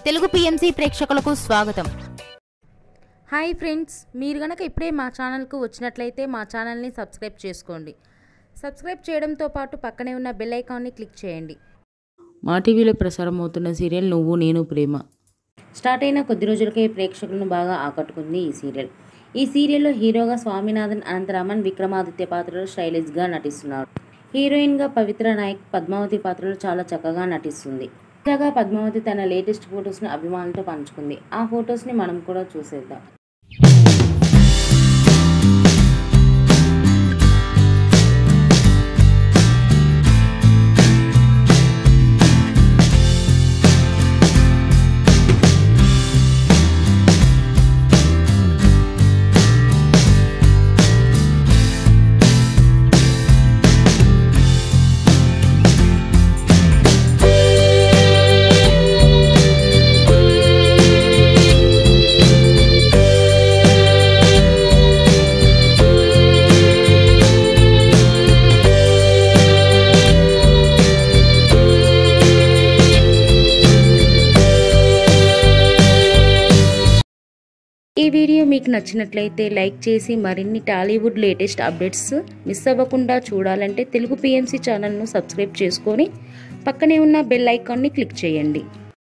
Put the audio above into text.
Telugu PMC ప్రేక్షకులకు స్వాగతం. Hi friends, మీరు గనక ఇప్పుడే మా ఛానల్కు వచ్చినట్లయితే మా ఛానల్ని సబ్స్క్రైబ్ చేసుకోండి. సబ్స్క్రైబ్ చేయడంతో పాటు పక్కనే ఉన్న బెల్ ఐకాన్ని క్లిక్ చేయండి. మా టీవీలో ప్రసారం అవుతున్న సీరియల్ నువ్వు నేను ప్రేమ స్టార్ట్ అయిన కొద్ది రోజులకే ప్రేక్షకులను బాగా ఆకట్టుకుంది ఈ సీరియల్. ఈ సీరియల్లో హీరోగా స్వామినాథన్ అనంతరామన్ విక్రమాదిత్య పాత్రలో స్టైలిష్గా నటిస్తున్నారు. హీరోయిన్గా పవిత్ర నాయక్ పద్మావతి పాత్రలో చాలా చక్కగా నటిస్తుంది. తాజాగా పద్మావతి తన లేటెస్ట్ ఫొటోస్ను అభిమానులతో పంచుకుంది. ఆ ఫొటోస్ని మనం కూడా చూసేద్దాం. ఈ వీడియో మీకు నచ్చినట్లయితే లైక్ చేసి మరిన్ని టాలీవుడ్ లేటెస్ట్ అప్డేట్స్ మిస్ అవ్వకుండా చూడాలంటే తెలుగు పిఎంసి ఛానల్ను సబ్స్క్రైబ్ చేసుకొని పక్కనే ఉన్న బెల్ ఐకాన్ని క్లిక్ చేయండి.